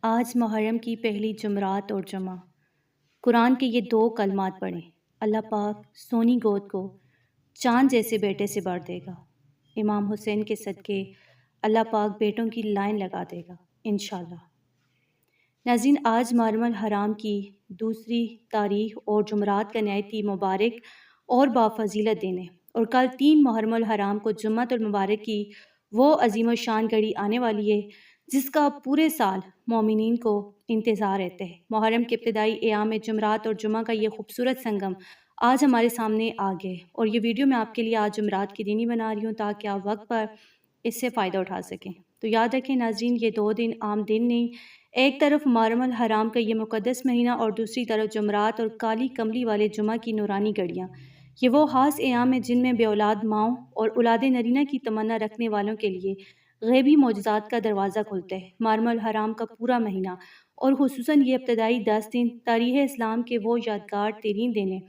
آج محرم کی پہلی جمعرات اور جمعہ قرآن کے یہ دو کلمات پڑھیں، اللہ پاک سونی گود کو چاند جیسے بیٹے سے بھر دے گا۔ امام حسین کے صدقے اللہ پاک بیٹوں کی لائن لگا دے گا انشاءاللہ۔ ناظرین، آج محرم الحرام کی دوسری تاریخ اور جمعرات کا نہایت ہی مبارک اور بافضیلت دن ہے، اور کل 3 محرم الحرام کو جمعۃ المبارک کی وہ عظیم و شان گھڑی آنے والی ہے جس کا پورے سال مومنین کو انتظار رہتے ہیں۔ محرم کے ابتدائی ایام میں جمعرات اور جمعہ کا یہ خوبصورت سنگم آج ہمارے سامنے آ گئے، اور یہ ویڈیو میں آپ کے لیے آج جمعرات کے دن ہی بنا رہی ہوں تاکہ آپ وقت پر اس سے فائدہ اٹھا سکیں۔ تو یاد رکھیں ناظرین، یہ 2 دن عام دن نہیں، ایک طرف محرم الحرام کا یہ مقدس مہینہ اور دوسری طرف جمعرات اور کالی کملی والے جمعہ کی نورانی گھڑیاں، یہ وہ خاص ایام ہیں جن میں بے اولاد ماؤں اور اولاد نرینہ کی تمنا رکھنے والوں کے لیے غیبی معجزات کا دروازہ کھلتا ہے۔ محرم الحرام کا پورا مہینہ اور خصوصاً یہ ابتدائی 10 دن تاریخ اسلام کے وہ یادگار ترین دن ہیں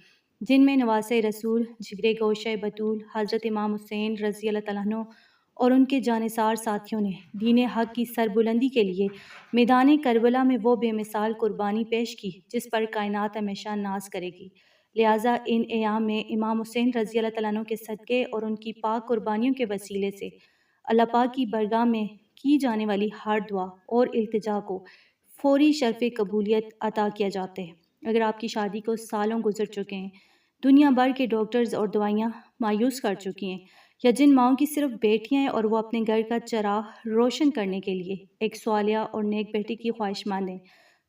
جن میں نواسۂ رسول، جگر گوشہ بطول حضرت امام حسین رضی اللہ تعالیٰ عنہ اور ان کے جانثار ساتھیوں نے دین حق کی سربلندی کے لیے میدان کربلا میں وہ بے مثال قربانی پیش کی جس پر کائنات ہمیشہ ناز کرے گی۔ لہٰذا ان ایام میں امام حسین رضی اللہ تعالیٰ عنہ کے صدقے اور ان کی پاک قربانیوں کے وسیلے سے اللہ پاک کی بارگاہ میں کی جانے والی ہر دعا اور التجا کو فوری شرف قبولیت عطا کیا جاتا ہے۔ اگر آپ کی شادی کو سالوں گزر چکے ہیں، دنیا بھر کے ڈاکٹرز اور دوائیاں مایوس کر چکی ہیں، یا جن ماؤں کی صرف بیٹیاں ہیں اور وہ اپنے گھر کا چراغ روشن کرنے کے لیے ایک صالحہ اور نیک بیٹی کی خواہش مند ہیں،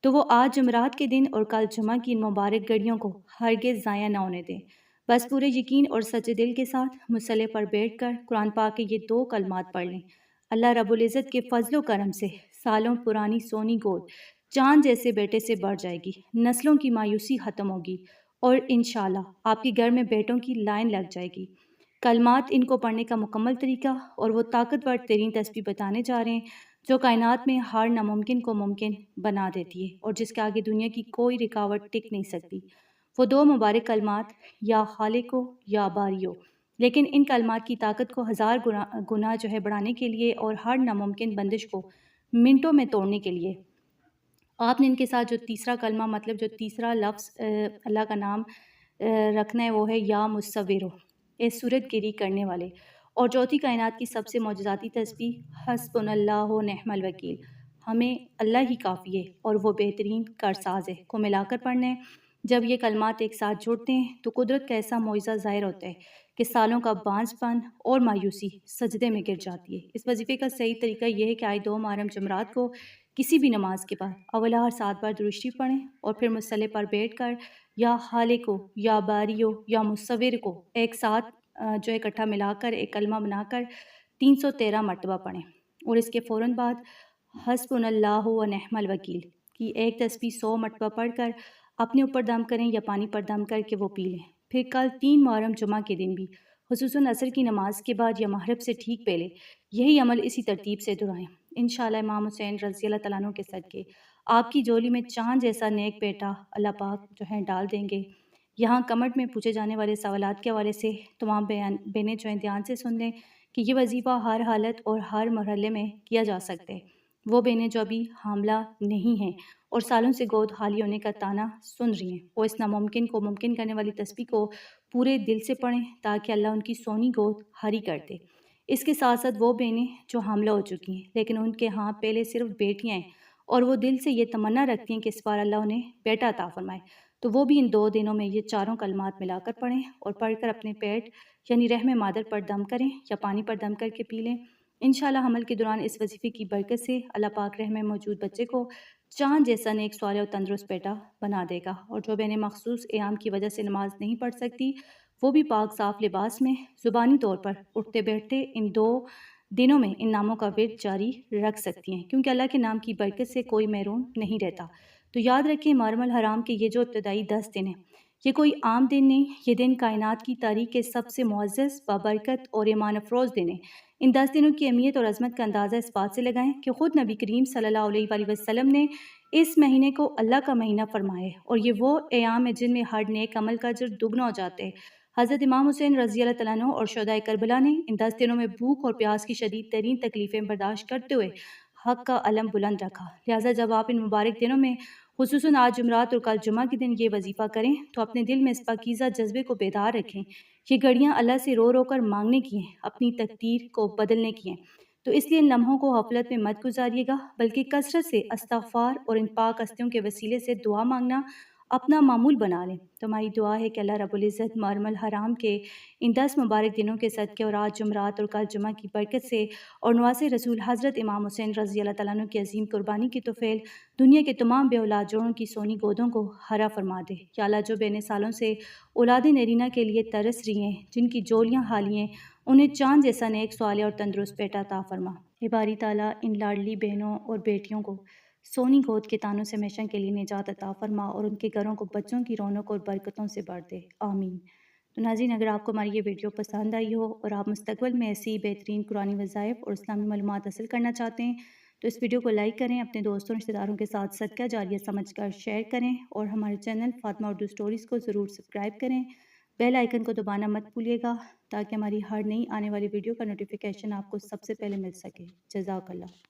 تو وہ آج جمعرات کے دن اور کل جمعہ کی ان مبارک گھڑیوں کو ہرگز ضائع نہ ہونے دیں۔ بس پورے یقین اور سچے دل کے ساتھ مصلی پر بیٹھ کر قرآن پاک کے یہ 2 کلمات پڑھ لیں۔ اللہ رب العزت کے فضل و کرم سے سالوں پرانی سونی گود چاند جیسے بیٹے سے بڑھ جائے گی، نسلوں کی مایوسی ختم ہوگی، اور انشاءاللہ آپ کے گھر میں بیٹوں کی لائن لگ جائے گی۔ کلمات ان کو پڑھنے کا مکمل طریقہ اور وہ طاقتور ترین تسبیح بتانے جا رہے ہیں جو کائنات میں ہر ناممکن کو ممکن بنا دیتی ہے اور جس کے آگے دنیا کی کوئی رکاوٹ ٹک نہیں سکتی۔ وہ 2 مبارک کلمات یا خالقو یا باریو، لیکن ان کلمات کی طاقت کو 1000 گنا بڑھانے کے لیے اور ہر ناممکن بندش کو منٹوں میں توڑنے کے لیے آپ نے ان کے ساتھ جو تیسرا کلمہ مطلب جو تیسرا لفظ اللہ کا نام رکھنا ہے وہ ہے یا مصورو، اس صورت گیری کرنے والے، اور چوتھی کائنات کی سب سے معجزاتی تسبیح حسبنا اللہ و نعم الوکیل، ہمیں اللہ ہی کافی ہے اور وہ بہترین کارساز ہے، کو ملا کر پڑھنا ہے۔ جب یہ کلمات ایک ساتھ جڑتے ہیں تو قدرت کا ایسا معجزہ ظاہر ہوتا ہے کہ سالوں کا بانجھ پن اور مایوسی سجدے میں گر جاتی ہے۔ اس وظیفے کا صحیح طریقہ یہ ہے کہ آئے 2 محرم جمعرات کو کسی بھی نماز کے بعد اول ہر 7 بار درود شریف پڑھیں اور پھر مصلی پر بیٹھ کر یا خالقو یا باریو یا مصور کو ایک ساتھ اکٹھا ملا کر ایک کلمہ بنا کر 313 مرتبہ پڑھیں، اور اس کے فوراً بعد حسبنا اللہ و نعم الوکیل کی ایک تسبیح 100 مرتبہ پڑھ کر اپنے اوپر دم کریں یا پانی پر دم کر کے وہ پی لیں۔ پھر کل 3 محرم جمعہ کے دن بھی خصوصاً عصر کی نماز کے بعد یا مغرب سے ٹھیک پہلے یہی عمل اسی ترتیب سے دہرائیں۔ انشاءاللہ امام حسین رضی اللہ تعالیٰ عنہ کے صدقے آپ کی جولی میں چاند جیسا نیک بیٹا اللہ پاک ڈال دیں گے۔ یہاں کمنٹ میں پوچھے جانے والے سوالات کے حوالے سے تمام بہنیں دھیان سے سن لیں کہ یہ وظیفہ ہر حالت اور ہر مرحلے میں کیا جا سکتا ہے۔ وہ بہنیں جو ابھی حاملہ نہیں ہیں اور سالوں سے گود خالی ہونے کا طعنہ سن رہی ہیں، وہ اس ناممکن کو ممکن کرنے والی تسبیح کو پورے دل سے پڑھیں تاکہ اللہ ان کی سونی گود ہری کر دے۔ اس کے ساتھ ساتھ وہ بہنیں جو حاملہ ہو چکی ہیں لیکن ان کے ہاں پہلے صرف بیٹیاں ہیں اور وہ دل سے یہ تمنا رکھتی ہیں کہ اس بار اللہ انہیں بیٹا عطا فرمائے، تو وہ بھی ان 2 دنوں میں یہ 4 کلمات ملا کر پڑھیں اور پڑھ کر اپنے پیٹ یعنی رحم مادر پر دم کریں یا پانی پر دم کر کے پی لیں۔ انشاءاللہ حمل کے دوران اس وظیفے کی برکت سے اللہ پاک رحم میں موجود بچے کو چاند جیسا نیک صالح اور تندرست بیٹا بنا دے گا۔ اور جو بہنیں مخصوص ایام کی وجہ سے نماز نہیں پڑھ سکتی وہ بھی پاک صاف لباس میں زبانی طور پر اٹھتے بیٹھتے ان 2 دنوں میں ان ناموں کا ورد جاری رکھ سکتی ہیں، کیونکہ اللہ کے نام کی برکت سے کوئی محروم نہیں رہتا۔ تو یاد رکھیں محرم الحرام کے یہ جو ابتدائی 10 دن ہیں یہ کوئی عام دن نہیں، یہ دن کائنات کی تاریخ کے سب سے معزز، بابرکت اور ایمان افروز دن ہیں۔ ان 10 دنوں کی اہمیت اور عظمت کا اندازہ اس بات سے لگائیں کہ خود نبی کریم صلی اللہ علیہ وآلہ وسلم نے اس مہینے کو اللہ کا مہینہ فرمایا ہے، اور یہ وہ ایام ہے جن میں ہر نیک عمل کا اجر دگنا ہو جاتا ہے۔ حضرت امام حسین رضی اللہ تعالیٰ عنہ اور شہدائے کربلا نے ان 10 دنوں میں بھوک اور پیاس کی شدید ترین تکلیفیں برداشت کرتے ہوئے حق کا علم بلند رکھا۔ لہٰذا جب آپ ان مبارک دنوں میں خصوصاً آج جمعرات اور کل جمعہ کے دن یہ وظیفہ کریں تو اپنے دل میں اس پاکیزہ جذبے کو بیدار رکھیں۔ یہ گھڑیاں اللہ سے رو رو کر مانگنے کی ہیں، اپنی تقدیر کو بدلنے کی ہیں۔ تو اس لیے ان لمحوں کو غفلت میں مت گزاریے گا، بلکہ کثرت سے استغفار اور ان پاک ہستیوں کے وسیلے سے دعا مانگنا اپنا معمول بنا لیں۔ تو ہماری دعا ہے کہ اللہ رب العزت محرم الحرام کے ان 10 مبارک دنوں کے صدقے اور آج جمعرات اور کل جمعہ کی برکت سے اور نواز رسول حضرت امام حسین رضی اللہ تعالیٰ عنہ کی عظیم قربانی کی توفیل دنیا کے تمام بے اولاد جوڑوں کی سونی گودوں کو ہرا فرما دے۔ یا اللہ جو بے سالوں سے اولاد نرینہ کے لیے ترس رہی ہیں، جن کی جولیاں خالی ہیں، انہیں چاند جیسا نیک صالح اور تندرست بیٹا عطا فرما۔ اے باری تعالیٰ ان لاڈلی بہنوں اور بیٹیوں کو سونی گود کے تانوں سے ہمیشہ کے لیے نجات عطا فرما اور ان کے گھروں کو بچوں کی رونق اور برکتوں سے بھر دے، آمین۔ تو ناظرین، اگر آپ کو ہماری یہ ویڈیو پسند آئی ہو اور آپ مستقبل میں ایسی بہترین قرآنی وظائف اور اسلامی معلومات حاصل کرنا چاہتے ہیں تو اس ویڈیو کو لائک کریں، اپنے دوستوں اور رشتہ داروں کے ساتھ صدقہ جاریہ سمجھ کر شیئر کریں اور ہمارے چینل فاطمہ اردو اسٹوریز کو ضرور سبسکرائب کریں۔ بیل آئیکن کو دبانا مت بھولیے گا تاکہ ہماری ہر نئی آنے والی ویڈیو کا نوٹیفیکیشن آپ کو سب سے پہلے مل سکے۔ جزاک اللہ۔